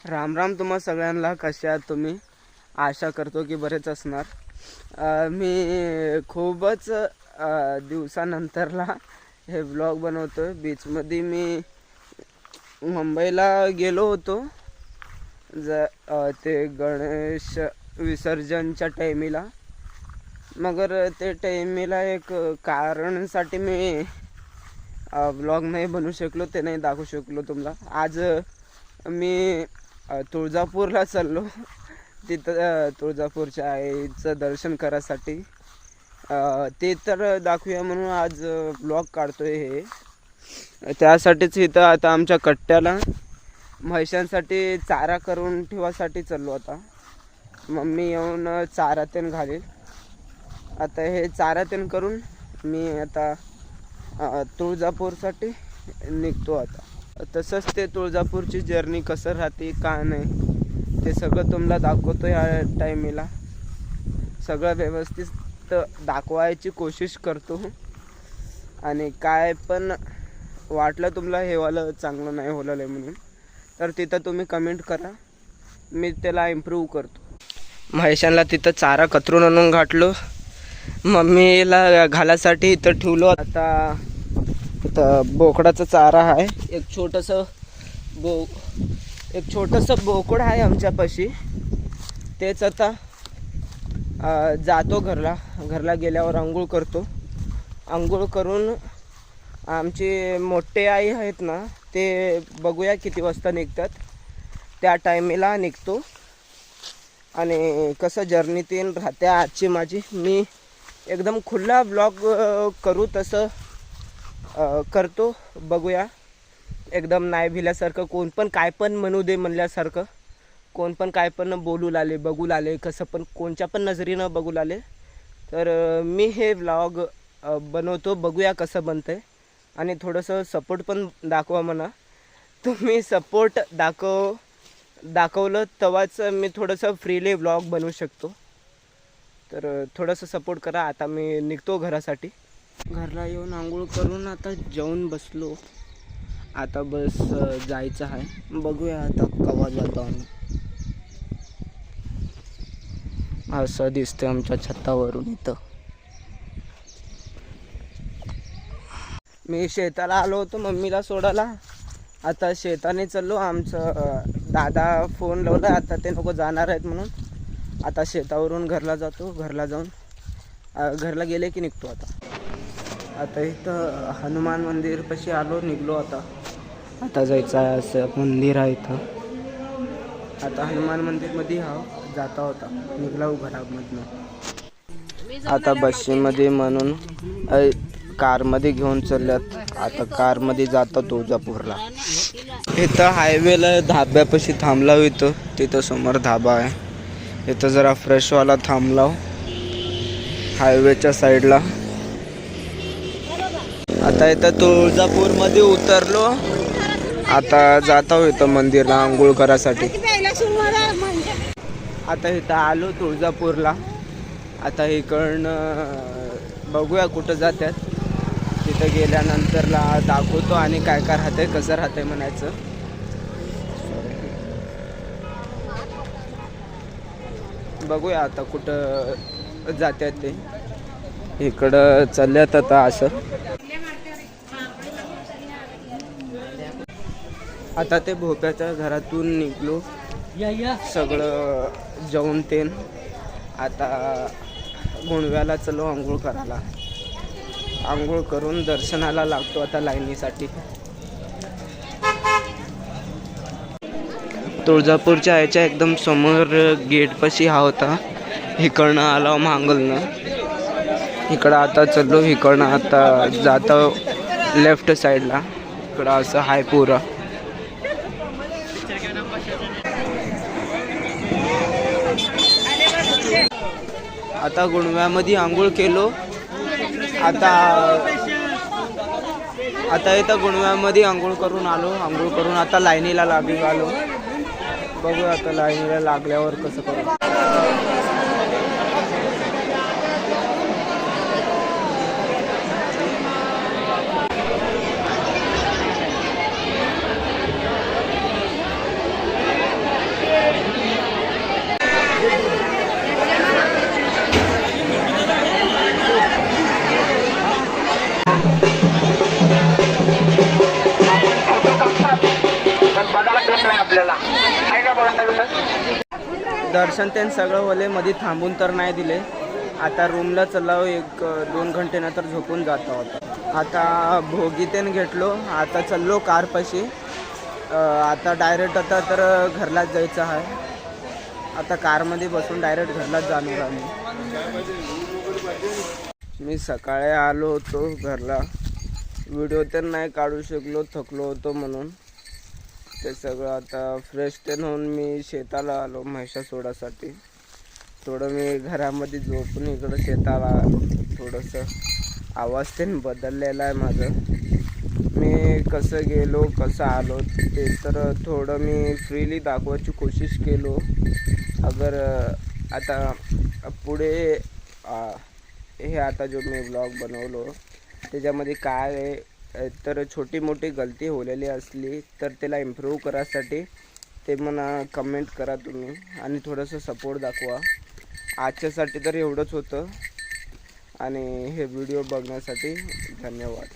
राम राम तुम्हा सगळ्यांना. कसे आहात तुम्ही? आशा करतो की बरेच असणार. मी खूपच दिवसानंतरला हे ब्लॉग बनवतो आहे. बीचमध्ये मी मुंबईला गेलो होतो ते गणेश विसर्जनच्या टायमीला. मगर ते टायमीला एक कारणसाठी मी ब्लॉग नाही बनवू शकलो, ते नाही दाखवू शकलो तुम्हाला. आज मी तुळजापूरला चाललो. तिथं तुळजापूरच्या आईचं दर्शन करायसाठी ते तर दाखवूया म्हणून आज ब्लॉग काढतोय. हे त्यासाठीच इथं आता आमच्या कट्ट्याला म्हैशांसाठी चारा करून ठेवासाठी चाललो. आता मम्मी येऊन चारा तेन घालेल. आता हे चारा तेन करून मी आता तुळजापूरसाठी निघतो. आता तसंच ते तुळजापूरची जर्नी कसं राहते का नाही ते सगळं तुम्हाला दाखवतो. या टायमीला सगळं व्यवस्थित दाखवायची कोशिश करतो. आणि काय पण वाटलं तुम्हाला हे वालं चांगलं नाही होलं म्हणून तर तिथं तुम्ही कमेंट करा, मी त्याला इम्प्रूव्ह करतो. म्हैशांना तिथं चारा कतरून आणून घातलो. मम्मीला घालासाठी इथं ठेवलो. आता इथं बोकडाचा चारा आहे. एक छोटंसं बोकड आहे आमच्यापाशी. तेच आता जातो घरला गेल्यावर आंघोळ करतो. आंघोळ करून आमची मोठे आई आहेत ना, ते बघूया किती वाजता निघतात. त्या टायमीला निघतो. आणि कसं जर्नी तीन राहते आजची माझी. मी एकदम खुला ब्लॉग करू तसं करतो. बघूया. एकदम नाही भिल्यासारखं, कोण पण काय पण म्हणू दे म्हणल्यासारखं, कोण पण काय पण बघू लाले कसं पण कोणच्या पण नजरेनं बघू लाले तर मी हे ब्लॉग बनवतो. बघूया कसं बनतं आहे. आणि थोडंसं सपोर्ट पण दाखवा म्हणा. तुम्ही सपोर्ट दाखवलं तेव्हाच मी थोडंसं फ्रीली ब्लॉग बनवू शकतो. तर थोडंसं सपोर्ट करा. आता मी निघतो घरासाठी. घरला येऊन आंघोळ करून आता जेवून बसलो. आता बस जायचं आहे. बघूया आता केव्हा जातो आम्ही. असं दिसतं आमच्या छतावरून. इथं मी शेताला आलो होतो मम्मीला सोडायला. आता शेताने चाललो. आमचं दादा फोन लावला, आता ते नको जाणार आहेत म्हणून. आता शेतावरून घरला जातो. घरला जाऊन घरला गेले की निघतो. आता इथं हनुमान मंदिरपाशी आलो, निघलो. आता जायचं आहे. असं मंदिर आहे इथं. आता हनुमान मंदिरमध्ये जाता होता निघला घरामधनं. आता बसमध्ये म्हणून कारमध्ये घेऊन चालल्यात. आता कारमध्ये जातो तुळजापूरला. इथं हायवेला धाब्यापाशी थांबला इथं. तिथं समोर धाबा आहे. इथं जरा फ्रेशवाला थांबला हायवेच्या साईडला. आता इथं तुळजापूरमध्ये उतरलो. आता जातो इथं मंदिरला आंघोळ करायसाठी. आता इथं आलो तुळजापूरला. आता इकडनं बघूया कुठं जातात. तिथं गेल्यानंतरला दाखवतो आणि काय काय राहतंय, कसं राहतंय म्हणायचं. बघूया आता कुठं जातात ते. इकडं चालल्यात आता असं. आता ते भोप्याच्या घरातून निघलो. सगळं जेवण तेन. आता गुणव्याला चलो आंघोळ करायला. आंघोळ करून दर्शनाला लागतो आता लाईनीसाठी. तुळजापूरच्या याच्या एकदम समोर गेटपाशी होता. इकडनं आला मांगलनं. इकडं आता चाललो. इकडनं आता जातो लेफ्ट साईडला. इकडं असं हाय पुरा. आता गुणव्यामध्ये आंघोळ केलो. आता इथं गुणव्यामध्ये आंघोळ करून आलो. आंघोळ करून आता लाईनीला लागलो. बघू आता लाईनीला लागल्यावर कसं करू. दर्शन त्यानं सगळं वले मध्ये थांबून तर नाही दिले. आता रूमला चलाव 1-2 घंटे नंतर झोपून जाता होता. आता भोगी त्यानं घेतलो. आता चाललो कारपाशी. आता डायरेक्ट आता तर घरलाच जायचं आहे. आता कारमध्ये बसून डायरेक्ट घरलाच जाणार आम्ही. मी सकाळी आलो होतो घरला. व्हिडिओ तर नाही काढू शकलो, थकलो होतो म्हणून. ते सगळं आता फ्रेश ते होऊन मी शेताला आलो म्हैसा सोडासाठी. थोडं मी घरामध्ये झोपून इकडं शेताला थोडंसं आवाज ते बदललेला आहे माझं. मी कसं गेलो कसं आलो ते तर थोडं मी फ्रीली दाखवायची कोशिश केलो. अगर आता पुढे हे आता जो मी ब्लॉग बनवलो त्याच्यामध्ये काय आहे तर छोटी मोठी गलती होलेली असली तर त्याला इम्प्रूव्ह करायसाठी ते मला कमेंट करा तुम्ही आणि थोडंसं सपोर्ट दाखवा. आजच्यासाठी तर एवढंच होतं आणि हे व्हिडिओ बघण्यासाठी धन्यवाद.